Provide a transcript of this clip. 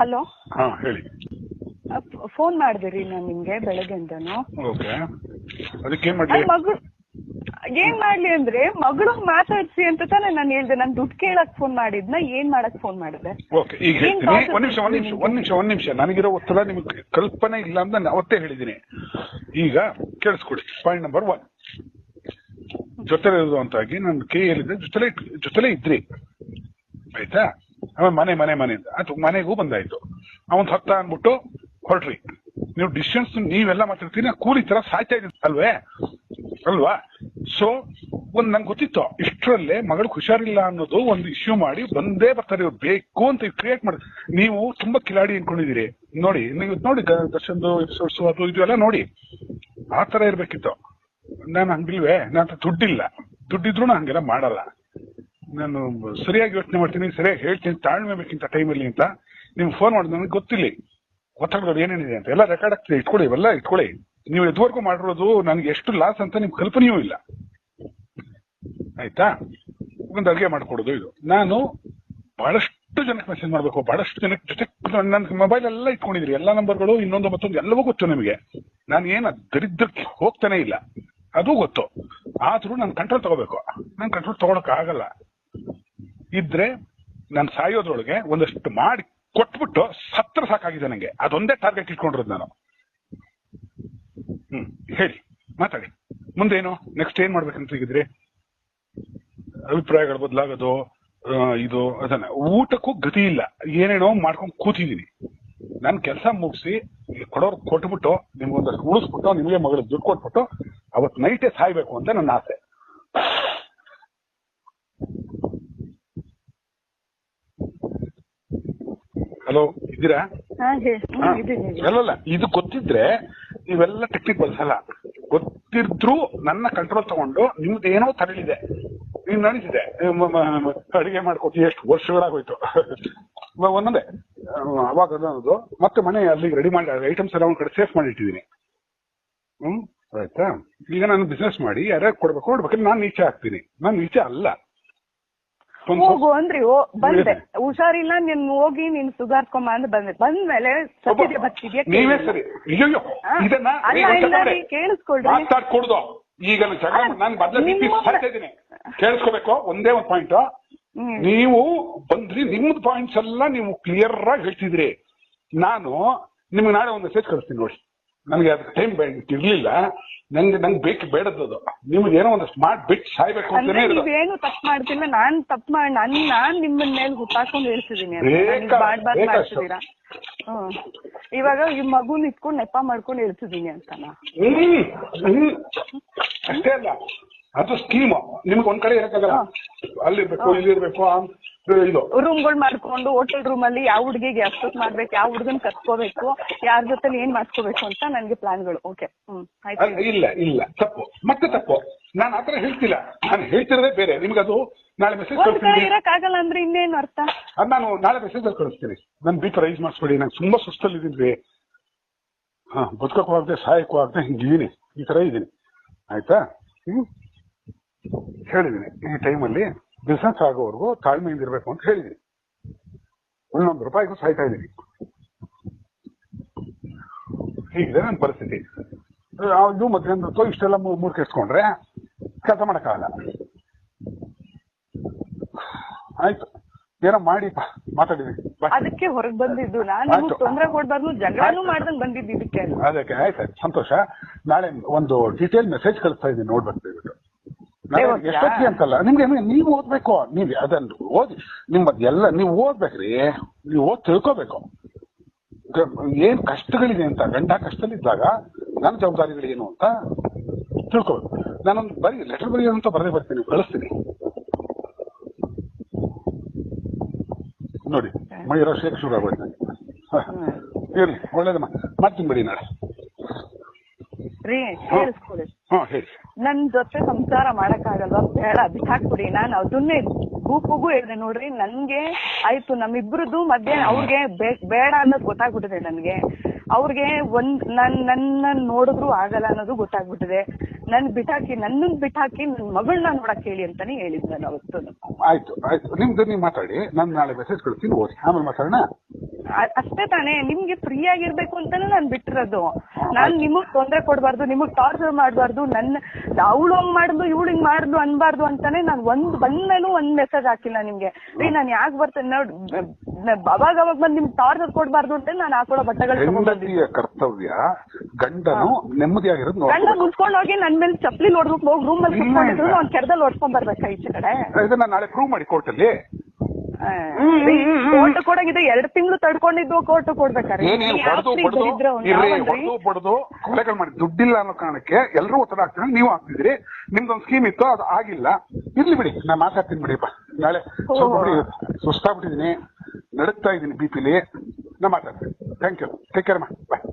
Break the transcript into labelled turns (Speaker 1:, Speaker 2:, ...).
Speaker 1: Hello.
Speaker 2: ಹಾ ಹೇಳಿ.
Speaker 1: Phone ಮಾಡಿದಿರಿ ನಾನು ನಿಮ್ಗೆ ಬೆಳಗ್ಗೆಯಿಂದನು.
Speaker 2: ಓಕೆ, ಅದಕ್ಕೆ ಏನ್ ಮಾಡ್ಲಿ?
Speaker 1: ಏನ್ ಮಾಡ್ಲಿ ಅಂದ್ರೆ ಮಗಳು ಮಾತಾಡ್ಸಿ ಅಂತ ತಾನೆ ನಾನು ಹೇಳ್ದೆ. ನಾನು ದುಡ್ಡು ಕೇಳಕ್ ಫೋನ್ ಮಾಡಿದ್ನ ಏನ್ ಮಾಡಕ್ ಫೋನ್ ಮಾಡಿದೆ?
Speaker 2: ಓಕೆ, ಈಗ ಹೇಳ್ತೀನಿ. ಒಂದ್ ನಿಮಿಷ ನನಗಿರೋ ಒತ್ತಡ ನಿಮ್ಗೆ ಕಲ್ಪನೆ ಇಲ್ಲ ಅಂತ ನಾನು ಅವತ್ತೇ ಹೇಳಿದ್ದೀನಿ. ಈಗ ಕೇಳಿಸ್ಕೊಡಿ. ಪಾಯಿಂಟ್ ನಂಬರ್ 1, ಜೊತೆಲೆ ಇರುವಂತಾಗಿ ನನ್ನ ಕೈಯಲ್ಲಿದ್ದೆ, ಜೊತೆಲೆ ಇದ್ರಿ, ಆಯ್ತಾ? ಆಮೇಲೆ ಮನೆ ಅದು ಮನೆಗೂ ಬಂದಾಯ್ತು. ಅವನ್ ಹತ್ತ ಅಂದ್ಬಿಟ್ಟು ಹೊರಟ್ರಿ. ನೀವು ಡಿಸ್ಟೆನ್ಸ್ ನೀವೆಲ್ಲ ಮಾತಾಡ್ತೀನಿ, ಕೂಲಿ ತರ ಸಾಯ್ತಾ ಇದ್ದೀವಿ ಅಲ್ವಾ? ಸೊ ನಂಗೆ ಗೊತ್ತಿತ್ತು ಇಷ್ಟರಲ್ಲೇ ಮಗಳು ಹುಷಾರಿಲ್ಲ ಅನ್ನೋದು ಒಂದು ಇಶ್ಯೂ ಮಾಡಿ ಬಂದೇ ಬರ್ತಾರೆ ಇವ್ರು, ಬೇಕು ಅಂತ ಕ್ರಿಯೇಟ್ ಮಾಡಿ. ನೀವು ತುಂಬಾ ಕಿಲಾಡಿ ಅನ್ಕೊಂಡಿದ್ದೀರಿ. ನೋಡಿ, ನೀವು ನೋಡಿ ದರ್ಶನ್ದು ಎಪಿಸೋಡ್ಸ್ ಅದು ಇದು ಎಲ್ಲ ನೋಡಿ, ಆ ತರ ಇರ್ಬೇಕಿತ್ತು. ನಾನು ಹಂಗಿಲ್ವೇ? ನನ್ನ ದುಡ್ಡಿಲ್ಲ, ದುಡ್ಡಿದ್ರು ನಾನು ಹಂಗೆಲ್ಲ ಮಾಡಲ್ಲ. ನಾನು ಸರಿಯಾಗಿ ಯೋಚನೆ ಮಾಡ್ತೀನಿ, ಸರಿಯಾಗಿ ಹೇಳ್ತೀನಿ, ತಾಳ್ಮೆ ಬೇಕಿಂತ ಟೈಮಲ್ಲಿ ಅಂತ. ನಿಮ್ಗೆ ಫೋನ್ ಮಾಡಿದ್ ನನಗೆ ಗೊತ್ತಿಲ್ಲ ಒತ್ತಡಗಳು ಏನೇನಿದೆ ಅಂತ. ಎಲ್ಲ ರೆಕಾರ್ಡ್ ಆಗ್ತದೆ, ಇಟ್ಕೊಳ್ಳಿ, ಇವೆಲ್ಲ ಇಟ್ಕೊಳ್ಳಿ. ನೀವು ಎದುವರೆಗೂ ಮಾಡಿರೋದು ನನಗೆ ಎಷ್ಟು ಲಾಸ್ ಅಂತ ನಿಮ್ಗೆ ಕಲ್ಪನೆಯೂ ಇಲ್ಲ, ಆಯ್ತಾ? ಒಂದು ಅಡುಗೆ ಮಾಡ್ಕೊಡೋದು ಇದು. ನಾನು ಬಹಳಷ್ಟು ಜನಕ್ಕೆ ಮೆಸೇಜ್ ಮಾಡಬೇಕು, ಬಹಳಷ್ಟು ಜನಕ್ಕೆ ಜೊತೆ ನನ್ನ ಮೊಬೈಲ್ ಎಲ್ಲ ಇಟ್ಕೊಂಡಿದ್ರಿ, ಎಲ್ಲ ನಂಬರ್ಗಳು, ಇನ್ನೊಂದು ಮತ್ತೊಂದು ಎಲ್ಲವೂ ಗೊತ್ತು ನಿಮಗೆ. ನಾನು ಏನು ದರಿದ್ರಕ್ಕೆ ಹೋಗ್ತಾನೆ ಇಲ್ಲ, ಅದು ಗೊತ್ತು. ಆದ್ರೂ ನಾನು ಕಂಟ್ರೋಲ್ ತಗೋಬೇಕು. ನಾನು ಕಂಟ್ರೋಲ್ ತಗೊಳಕ್ ಆಗಲ್ಲ. ಇದ್ರೆ ನಾನು ಸಾಯೋದ್ರೊಳಗೆ ಒಂದಷ್ಟು ಮಾಡಿ ಕೊಟ್ಬಿಟ್ಟು ಸತ್ರ ಸಾಕಾಗಿದೆ ನನಗೆ. ಅದೊಂದೇ ಟಾರ್ಗೆಟ್ ಇಟ್ಕೊಂಡಿರೋದು ನಾನು. ಹೇಳಿ, ಮಾತಾಡಿ. ಮುಂದೇನು ನೆಕ್ಸ್ಟ್ ಏನ್ ಮಾಡ್ಬೇಕಂತ ಈಗಿದ್ರಿ? ಅಭಿಪ್ರಾಯಗಳು ಬದಲಾಗೋದು, ಇದು ಅದನ್ನ. ಊಟಕ್ಕೂ ಗತಿ ಇಲ್ಲ, ಏನೇನೋ ಮಾಡ್ಕೊಂಡು ಕೂತಿದ್ದೀನಿ. ನಾನು ಕೆಲಸ ಮುಗಿಸಿ ಕೊಡೋರು ಕೊಟ್ಬಿಟ್ಟು ನಿಮ್ಗೊಂದಷ್ಟು ಉಳಿಸ್ಬಿಟ್ಟು ನಿಮಗೆ ಮಗಳು ದುಡ್ಡು ಕೊಟ್ಬಿಟ್ಟು ಅವತ್ತು ನೈಟೇ ಸಾಯ್ಬೇಕು ಅಂತ ನನ್ನ ಆಸೆ. ಹಲೋ, ಇದ್ದೀರಾ? ಅಲ್ಲಲ್ಲ, ಇದು ಗೊತ್ತಿದ್ರೆ ನೀವೆಲ್ಲ ಟೆಕ್ನಿಕ್ ಬಳಸಲ್ಲ. ಗೊತ್ತಿದ್ರು ನನ್ನ ಕಂಟ್ರೋಲ್ ತಗೊಂಡು ನಿಮ್ದು ಏನೋ ತರಲಿದೆ, ನೀವ್ ನಡೀತಿದೆ, ಅಡಿಗೆ ಮಾಡ್ಕೊತೀವಿ, ಎಷ್ಟು ವರ್ಷಗಳಾಗೋಯ್ತು ಒಂದೊಂದೇ. ಅವಾಗ ಅನ್ನೋದು ಮತ್ತೆ ಮನೆ ಅಲ್ಲಿಗೆ ರೆಡಿ ಮಾಡಿ ಐಟಮ್ಸ್ ಎಲ್ಲ ಒಂದ್ ಕಡೆ ಸೇಫ್ ಮಾಡಿ ಇಟ್ಟಿದ್ದೀನಿ. ಆಯ್ತಾ? ಈಗ ನಾನು ಬಿಸ್ನೆಸ್ ಮಾಡಿ ಯಾರ್ಯಾರು ಕೊಡ್ಬೇಕು ನಾನು ನೀಚೆ ಹಾಕ್ತೀನಿ. ನಾನು ನೀಚೆ ಅಲ್ಲ.
Speaker 1: ಹೋಗು ಅಂದ್ರಿ, ಬಂದೆ, ಹುಷಾರಿಲ್ಲ, ನೀನ್ ಹೋಗಿ ನೀನ್ ಸುಧಾರ್ಕೊಂಬ ಅಂತ ಬಂದ್ಮೇಲೆ ಸತ್ಯದೆ ಬರ್ತಿದ್ಯಾ?
Speaker 2: ನೀವೇ ಸರಿ. ಅಯ್ಯೋ,
Speaker 1: ಕೇಳಿಸ್ಕೊಳ್ರಿ,
Speaker 2: ಮಾತಾಡ್ಕೊಡ್ದು. ಈಗ ನಾನು ಬದಲಿದ್ದೀನಿ, ಕೇಳಿಸ್ಕೋಬೇಕು. ಒಂದೇ ಒಂದು ಪಾಯಿಂಟ್. ನೀವು ಬಂದ್ರಿ, ನಿಮ್ದು ಪಾಯಿಂಟ್ಸ್ ಎಲ್ಲ ನೀವು ಕ್ಲಿಯರ್ ಆಗಿ ಹೇಳ್ತಿದ್ರಿ. ನಾನು ನಿಮ್ಗೆ ನಾಳೆ ಒಂದು ಮೆಸೇಜ್ ಕಳಿಸ್ತೀನಿ ನೋಡಿ. ನನಗೆ ಅದಕ್ಕೆ ಟೈಮ್ ಇರ್ಲಿಲ್ಲ, ನಂಗೆ ಬೇಕು ಬೇಡದ್ದು. ನಿಮ್ಗೆ ಏನೋ ಒಂದು ಸ್ಮಾರ್ಟ್ ಬಿಟ್ ಸಾಯ್ಬೇಕು ಅಂತಾನೆ.
Speaker 1: ನೀವೇನು ತಪ್ಪು ಮಾಡ್ತಿಲ್ಲ, ನಾನ್ ತಪ್ಪು ಮಾಡಿ ನಾನ್ ನಿಮ್ಮನ್ನ ಮೇಲೆ ಹುಟ್ಟಾಕೊಂಡು ಹೇಳ್ತಿದೀನಿ. ಮಾಡ್ತಿದ್ದೀರಾ? ಇವಾಗ ಈ ಮಗುನ್ ಇಟ್ಕೊಂಡು ನೆಪ ಮಾಡ್ಕೊಂಡು ಹೇಳ್ತಿದೀನಿ ಅಂತಾನ?
Speaker 2: ಅಷ್ಟೇ ಅಲ್ಲ, ಅದು ಸ್ಕೀಮ್. ನಿಮ್ಗೆ ಒಂದ್ ಕಡೆ ಇರಕ್ಕಾಗಲ್ಲ, ಅಲ್ಲಿರ್ಬೇಕು, ಇಲ್ಲಿರ್ಬೇಕು. ಇದು
Speaker 1: ರೂಮ್ಗಳು ಮಾಡ್ಕೊಂಡು ಹೋಟೆಲ್ ರೂಮ್ ಅಲ್ಲಿ ಯಾವ ಹುಡುಗಿಗೆ ಅಷ್ಟೊತ್ತು ಮಾಡ್ಬೇಕು, ಯಾವ ಹುಡುಗನ್ ಕರ್ಕೋಬೇಕು, ಯಾರ ಜೊತೆ ಏನ್ ಮಾಡ್ಕೋಬೇಕು ಅಂತ ನನ್ಗೆ ಪ್ಲಾನ್ಗಳು. ಓಕೆ,
Speaker 2: ಇಲ್ಲ, ತಪ್ಪು, ಮತ್ತೆ ತಪ್ಪು. ನಾನು ಆತರ ಹೇಳ್ತಿಲ್ಲ, ನಾನು ಹೇಳ್ತಿರೋದೇ ಬೇರೆ. ನಿಮ್ಗೆ ಅದು ನಾಳೆ ಮೆಸೇಜ್ ಕಳಿಸ್ತೀನಿ.
Speaker 1: ಇರಕ್ಕಾಗಲ್ಲ ಅಂದ್ರೆ ಇನ್ನೇನು ಅರ್ಥ?
Speaker 2: ಅದು ನಾನು ನಾಳೆ ಮೆಸೇಜ್ ಅಲ್ಲಿ ಕಳಿಸ್ತೀನಿ. ನನ್ ಬಿ ರೈಸ್ ಮಾಡಿಸ್ಬೇಡಿ, ನಂಗೆ ತುಂಬಾ ಸುಸ್ತಲ್ಲಿ ಇದೀನಿ. ಬದುಕಕ್ಕೂ ಆಗದೆ ಸಾಯಕ್ಕೂ ಆಗದೆ ಹಿಂಗಿದೀನಿ, ಈ ತರ ಇದ್ದೀನಿ, ಆಯ್ತಾ? ಹೇಳಿದೀನಿ ಈ ಟೈಮಲ್ಲಿ ಬಿಸ್ನೆಸ್ ಆಗೋವರೆಗೂ ತಾಳ್ಮೆಯಿಂದ ಇರ್ಬೇಕು ಅಂತ ಹೇಳಿದೀನಿ. ಒಂದೊಂದು ರೂಪಾಯಿಗೂ ಸಾಯ್ತಾ ಇದ್ದೀನಿ. ಹೀಗಿದೆ ನನ್ನ ಪರಿಸ್ಥಿತಿ. ಇದು ಮಧ್ಯಾಹ್ನ ಇಷ್ಟೆಲ್ಲ ಮೂರ್ ಕೆಡ್ಸ್ಕೊಂಡ್ರೆ ಕೆಲಸ ಮಾಡಕ್ಕಾಗಲ್ಲ. ಆಯ್ತು, ಏನೋ ಮಾಡಿ ಮಾತಾಡಿದೀನಿ.
Speaker 1: ಅದಕ್ಕೆ ಹೊರಗೆ ಬಂದಿದ್ದು ನಾನು, ತೊಂದರೆ ಕೊಡ್ಬಾರ್ದು, ಜಗಳನೂ ಮಾಡ್ದಂಗ್ ಬಂದಿದ್ದು ಇದಕ್ಕೆ.
Speaker 2: ಅದಕ್ಕೆ ಆಯ್ತು, ಸಂತೋಷ. ನಾಳೆ ಒಂದು ಡೀಟೇಲ್ ಮೆಸೇಜ್ ಕಳಿಸ್ತಾ ಇದ್ದೀನಿ, ನೋಡ್ಬೇಕು ದಯವಿಟ್ಟು. ಎಷ್ಟೊತ್ತಿಗೆ ಅಂತಲ್ಲ, ನಿಮ್ಗೆ ನೀವು ಓದ್ಬೇಕು. ನೀವ್ ಅದನ್ನು ಓದಿ, ನಿಮ್ಮದೆಲ್ಲ ನೀವು ಓದ್ಬೇಕ್ರಿ. ನೀವು ಓದ್ ತಿಳ್ಕೋಬೇಕು ಏನ್ ಕಷ್ಟಗಳಿದೆ ಅಂತ. ಗಂಡ ಕಷ್ಟದಲ್ಲಿದ್ದಾಗ ನನ್ನ ಜವಾಬ್ದಾರಿಗಳೇನು ಅಂತ ತಿಳ್ಕೋಬೇಕು. ನಾನೊಂದು ಲೆಟರ್ ಬರೆಯೋದು ಅಂತ ಬರದೇ ಬರ್ತೀನಿ, ಕಳಿಸ್ತೀನಿ ನೋಡಿ. ಮೈರೋ ಶೇಕ್ ಶುರು ಆಗೋಯ್ತು ನನಗೆ. ಇರ್ಲಿ, ಒಳ್ಳೇದಮ್ಮ, ಮಾಡ್ತೀನಿ ಬಿಡಿ ನಾಳೆ. ಹೇಳಿ.
Speaker 1: ನನ್ ಜೊತೆ ಸಂಸಾರ ಮಾಡಕ್ಕಾಗಲ್ವಾ? ಬೇಡ, ಬಿಟ್ಟಾಕ್ಬಿಡಿ. ನಾನು ಅದನ್ನೇ ಗೂಪಗೂ ಹೇಳಿದೆ ನೋಡ್ರಿ. ನನ್ಗೆ ಆಯ್ತು, ನಮ್ಮಿಬ್ರದ್ದು ಮಧ್ಯೆ ಅವ್ರಿಗೆ ಬೇಡ ಅನ್ನೋದು ಗೊತ್ತಾಗ್ಬಿಟ್ಟಿದೆ ನನ್ಗೆ. ಅವ್ರಿಗೆ ನನ್ನ ನೋಡಿದ್ರು ಆಗಲ್ಲ ಅನ್ನೋದು ಗೊತ್ತಾಗ್ಬಿಟ್ಟಿದೆ. ನನ್ನನ್ ಬಿಟ್ಟಾಕಿ ನನ್ ಮಗಳನ್ನ ನೋಡಕ್ ಹೇಳಿ ಅಂತಾನೆ ಹೇಳಿದ್ ನಾನು ಅವತ್ತು.
Speaker 2: ಆಯ್ತು, ನಿಮ್ದು ನೀವು ಮಾತಾಡಿ. ನಾನು ನಾಳೆ ಮೆಸೇಜ್ ಕಳಿಸ್ತೀನಿ, ಓದಿ ಆಮೇಲೆ ಮಾತಾಡೋಣ.
Speaker 1: ಅಷ್ಟೇ ತಾನೇ, ನಿಮ್ಗೆ ಫ್ರೀ ಆಗಿರ್ಬೇಕು ಅಂತಾನೆ ನಾನ್ ಬಿಟ್ಟಿರೋದು. ನಾನ್ ನಿಮಗ್ ತೊಂದ್ರೆ ಕೊಡ್ಬಾರ್ದು, ನಿಮಗ್ ಟಾರ್ಚರ್ ಮಾಡ್ಬಾರ್ದು, ನನ್ನ ಅವಳು ಹಂಗ್ ಮಾಡಿದ್ಲು ಇವಳು ಹಿಂಗ್ ಮಾಡಿದ್ಲು ಅನ್ಬಾರ್ದು ಅಂತಾನೆ ನಾನ್ ಬಂದ್ಮೇಲೂ ಒಂದ್ ಮೆಸೇಜ್ ಹಾಕಿಲ್ಲ ನಿಮ್ಗೆ. ರೀ ನಾನ್ ಯಾಕೆ ಬರ್ತೇನೆ ನೋಡಿ, ಅವಾಗ ಬಂದ್ ನಿಮ್ಗೆ ಟಾರ್ಚರ್ ಕೊಡ್ಬಾರ್ದು ಅಂತ ನಾನು ಹಾಕೊಳ್ಳೋ ಬಟ್ಟೆಗಳು
Speaker 2: ಹೆಂಡತಿಯ ಕರ್ತವ್ಯ ಗಂಡನು ನೆಮ್ಮದಿಯಾಗಿರೋದು.
Speaker 1: ಗಂಡ ಮುನ್ಸ್ಕೊಂಡ್ ಹೋಗಿ ನನ್ ಮೇಲೆ ಚಪ್ಪಲಿ ನೋಡ್ಬಿಟ್ಟು ಹೋಗಿ ರೂಮ್ ಅಲ್ಲಿ ಕುತ್ಕೊಂಡಿದ್ರು ಅವ್ನ್ ಕೆರದಲ್ಲಿ ಓಡ್ಸ್ಕೊಂಡ್ ಬರ್ಬೇಕಾ ಈಚೆ ಕಡೆ?
Speaker 2: ಇದನ್ನ ನಾಳೆ ಪ್ರೂವ್ ಮಾಡಿ ಕೋರ್ಟಲ್ಲಿ.
Speaker 1: ಕೋರ್ಟ್ ಕೊಡಂಗಿದೆ 2 ತಿಂಗಳು ತಡ್ಕೊಂಡಿದ್ದು ಕೋರ್ಟ್ ಕೊಡ್ಬೇಕಾರೆ
Speaker 2: ಬಡ್ದು ಕೊಲೆಗಳು ಮಾಡಿ ದುಡ್ಡಿಲ್ಲ ಅನ್ನೋ ಕಾರಣಕ್ಕೆ ಎಲ್ಲರೂ ಒತ್ತಡ ಆಗ್ತಾರೆ. ನೀವು ಆಗ್ತಿದ್ರಿ, ನಿಮ್ದೊಂದು ಸ್ಕೀಮ್ ಇತ್ತು, ಅದು ಆಗಿಲ್ಲ. ಇರ್ಲಿ ಬಿಡಿ, ನಾನು ಮಾತಾಡ್ತೀನಿ ಬಿಡಿಪ್ಪ. ನಾಳೆ ಸ್ವಲ್ಪ ಬಿಡಿ, ಸುಸ್ತಾಗ್ಬಿಟ್ಟಿದೀನಿ, ನಡುಕ್ತಾ ಇದ್ದೀನಿ ಬಿಪಿಲಿ. ನಾ ಮಾತಾಡ್ತೀನಿ. ಥ್ಯಾಂಕ್ ಯು, ಟೇಕ್ ಕೇರ್ ಮಾ, ಬಾಯ್.